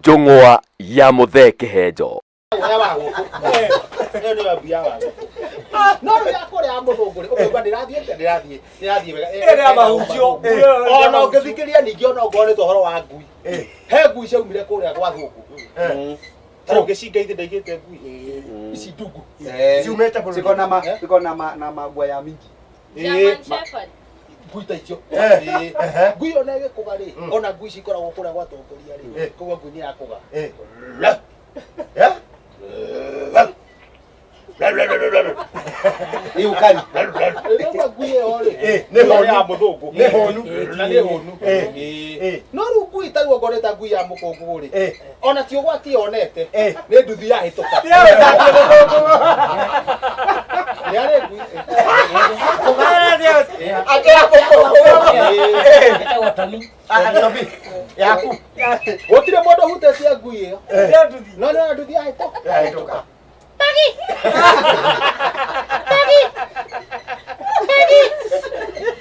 Njung'wa ya Muthee Kihenjo. Guita icio ngui ona igikuga ri ona ngui cikoragwo kuria gwatongoria ri koguo ngui ni yakuga ni ukari ĩno ngui ĩyo ri nĩ honu ya mũthũngũ nĩ honu na nĩ honu no rĩu ngui ĩtarĩ ngoreta ngui ya mũkũngũ ri ona ti ũgwati yonete nĩ nduthi yahĩtũka yarĩ ngui kugana Dios akira yaku gũtirĩ mũndũ hutetia ngui ĩyo no nĩ nduthi yahĩtũka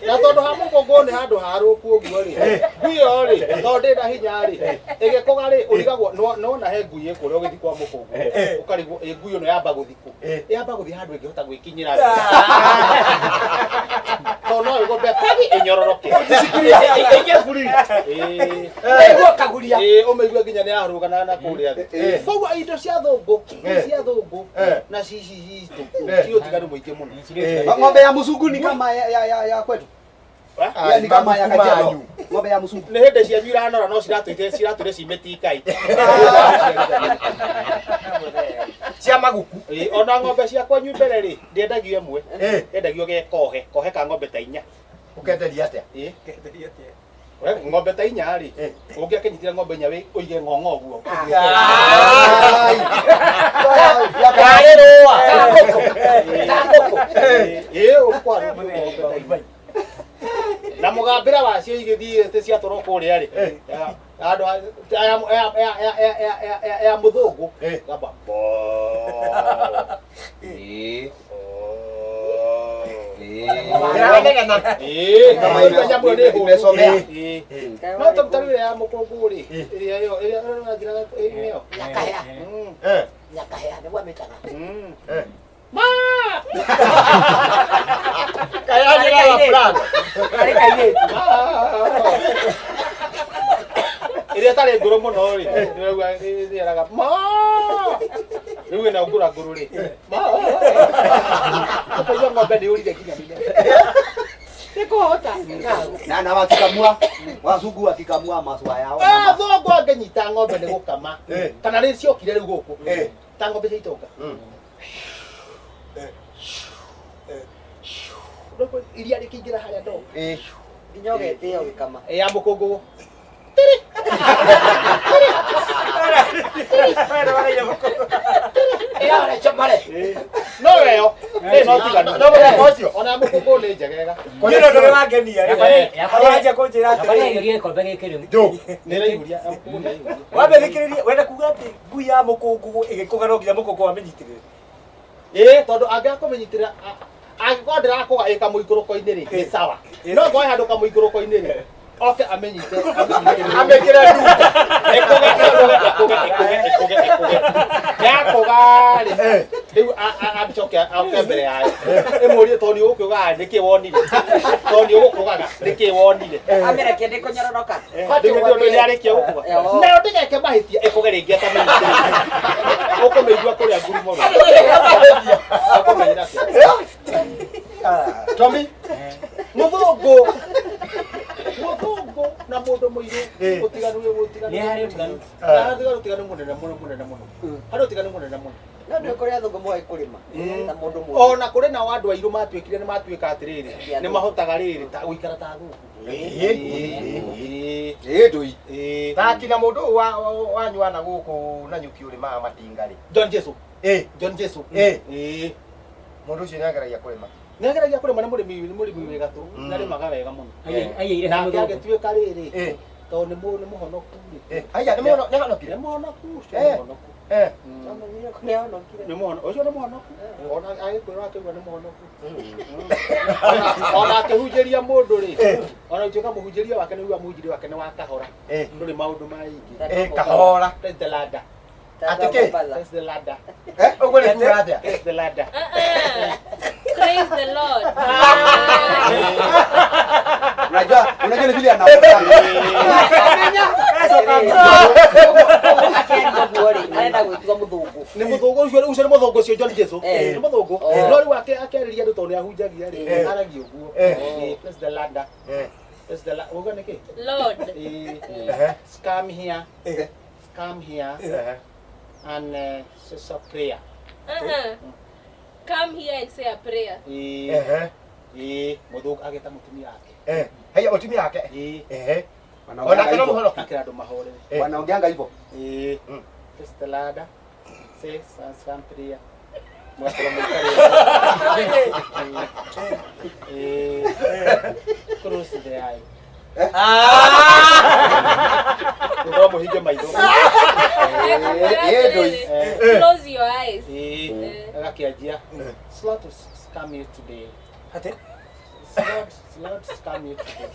na tondu ha mũkũngũ nĩ handũ harũku ũguo rĩ ngui ĩyo rĩ tondũ ndĩna hinya rĩ ĩgĩkũga rĩ ũrigagwo nona he ngui ĩkũrĩa ũgĩthiĩ kwa mũkũngũ ũkarigwo ngui ĩno yamba gũthikũ yamba gũthiĩ handũ ĩngĩhota gwĩkinyĩra tondũ no ĩgombe pagi ĩnyororoke ĩguo kaguria ũmĩigue nginya nĩ yarũgana na kũrĩa thĩ koguo indo cia thũngũ na cicitũ ciũtiganu mũingĩ mũno. Ng'ombe ya mzungu ni kama ya kwetu. Ni kama ya Kajiado. Ng'ombe ya mzungu. Nĩ hĩndĩ cianyu iranora no ciratũire cimĩtikai. Cia maguku. Ona ng'ombe ciakwa nyumbere rĩ ndiendagio ĩmwe. Ndendagio ge kohe ka ng'ombe ta 4. Ũkenderia atĩa? Kenderia atĩa? Ng'ombe ta 4 rĩ ũngĩakĩnyitire ng'ombe 4 ũige ng'ong'o ũguo. Yakarĩrũa. Ũkwaru na mũgambĩra wacio igĩthiĩ tĩ ciatwarwo kũrĩa rĩ andũ ya mũthũngũ gamba no tũtarire ya mũkũngũ rĩ ĩrĩa ũrathiraga ĩyo nyakahea nĩguo amĩtaga Kaya nila plan. Kari kaye. Iria tare ngoro muno ri. Ndiraga ma. Riu na ngura nguru ri. Ma. Ko ng'ombe ni urire kinya mine. Nikuhota. Na wakikamua. Wazungu wakikamua maswa yao. Thongo angenyita ng'ombe ni gukama. Kana ri ciokire riu guku. Ta ng'ombe ciitoka. Iria rĩkĩingĩra harĩa ndo nginya ũgetĩo gĩkama ya mũkũngũ no weyo no tiganu ona mũkũngũ nĩ njegega kũnyĩra ndũrĩ wangenia yakwanja kũnjĩra atĩ gĩkombe gĩkĩ rĩu nĩ rĩihũria wambe thikĩrĩria wenda kuga atĩ ngui ya mũkũngũ ĩgĩkũgarwo nginya mũkũngũ wamĩnyitĩrĩre tondũ angĩakũmĩnyitĩrĩra angĩkorwo ndĩrakũga ĩka mũikũrũko-inĩ rĩ nĩ sawa no ngoe handũ ka mũikũrũko-inĩ rĩ oke amĩnyite amĩkĩre nduka ĩkũge yakũga rĩ rĩu amĩcoke oke mbere yayo ĩmũrie tondũ nĩ ũgũkĩũgaga nĩkĩ wonire tondũ nĩ ũgũkũgaga nĩkĩ wonire amĩrekie ndĩkũnyororoka rĩu nĩ yarĩkia gũkũga nayo ndĩgeke mahĩtia ĩkũge rĩngĩ atamĩnyitĩrĩire ũkũmĩigua kũrĩa ngurumo ũkũmenyera Tommy mũthũngũ na mũndũ mũirũ ũtiganu nĩ harĩ ũtiganu ũtiganu mũnene mũno harĩ ũtiganu mũnene mũno no nĩ kũrĩ athũngũ moĩ kũrĩma na mũndũ mũndũ ona kũrĩ nao andũ airũ matuĩkire nĩ matuĩka atĩrĩrĩ nĩ mahotaga rĩrĩ ta gũikara ta thũngũ ndũi takina mũndũ wanyuana gũkũ na nyuki ũrĩmaga matinga rĩ John Jesu mũndũ ũcio nĩageragia kũrĩma nĩageragia kũrĩma nĩ mũrĩmi wega tu na rĩmaga wega mũno nake agĩtuĩka rĩrĩ tondũ nĩ mũhonoku aya nĩ mũhonokire mũhonoku Nĩ mwana ũcio nĩ mwana ona agĩkwĩra akĩigua nĩ mwana ona akĩhunjĩria mũndũ rĩ ona ũtuĩka mũhunjĩria wake nĩ mũhunjĩria wake nĩ wa kahora ndũrĩ maũndũ maingĩ kahora press the ladder press the ladder ũguo nĩ kuga atĩa press the ladder Praise the Lord. Unajua ni vile Nĩ mũthũngũ ũcio nĩ mũthũngũ ũcio John Jesu nĩ mũthũngũ no rĩu wake akĩarĩria andũ tondũ nĩ ahunjagia rĩ aragia ũguo press the ladder press the ladder uga nĩkĩ Lord. Come here and say a prayer. Come here and say a prayer. Mũthũngũ agĩta mũtumia wake haya mũtumia wake wanaongea hivyo akira andũ mahore wanaongeanga hivyo press the ladder say some prayer close the eye ndio muhige maitho Close your eyes. agakianjia slot scam you today Ate? slot scam you today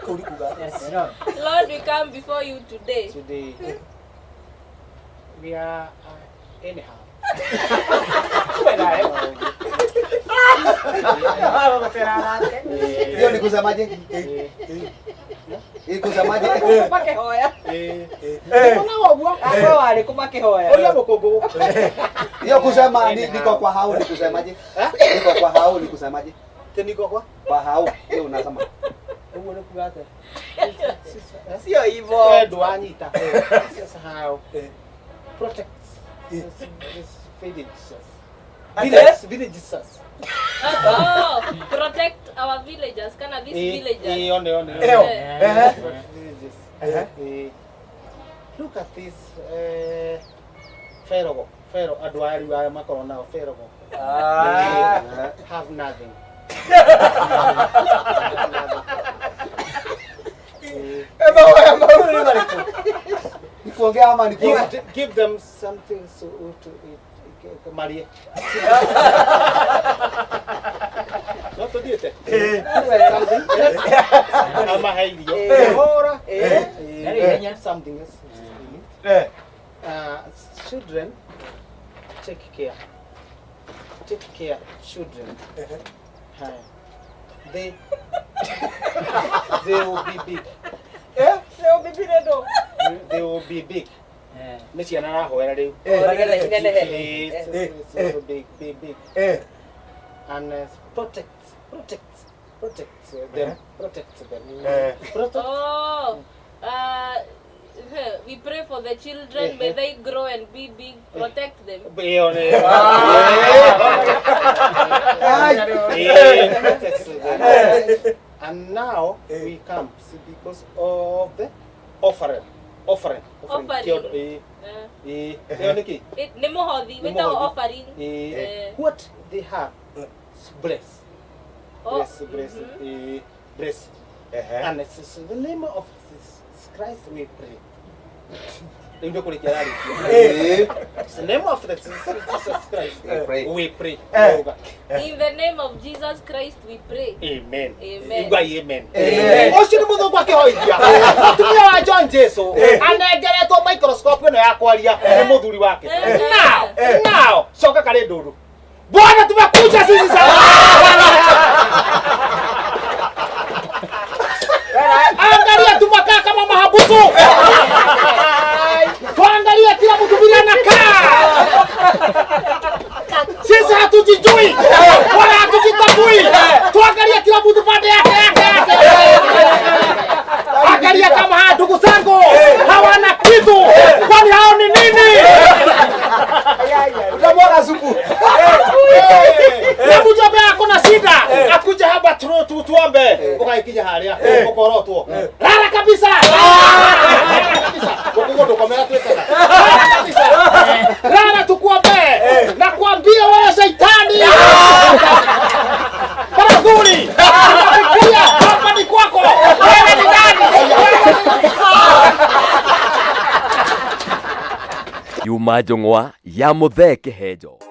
Kuri kuga. Lord, we come before you today. We are anyhow hiyo ni kusemaje kusemaje Makehoya. wale kumakehoya oya mukungu hiyo kusema niko kwa hao ni kusemaje niko kwa hao ni kusemaje niko kwa hao hiyo unasema uwe ni kugate Sio hivyo. ndo anyita sasa hao protect villages Oh, protect our villagers. Kana these villagers. Look at this Pharaoh adwari wa makoro na Pharaoh have nothing. Nikuongea ama nikuongea Give them something to eat. Maria. No to diete. Ama haidio. Ora. Something else. Children take care. Children. They will be big. They will be big. Nisi anara hoera riu. Big. And protect them. Oh. We pray for the children. May they grow and be big. Protect them. And now we come because of the offering. What they have, bless. And it's the name of Jesus Christ we pray. In the name of Jesus Christ we pray. In the name of Jesus Christ we pray. Amen. Amen. Ocio mudo kwa kihoithia. Mutumia wa John Jesu anengeretwo microscope ino ya kwaria ni muthuri wake. Now, coka kare nduru. Bwana tumekuja sisi sana. Angalia tumakaa kama mahabusu. Tuangalie kila mtu vile anakaa. Sisi hatujijui. Wala hatujitambui. Tuangalie kila mtu pande yake. Angalia kama ndugu zangu hawana kitu. Kwani hao ni nini? Utamwaga supu. Hebu jobe yako na shida. yuma njũng'wa ya mũthee kĩhenjo.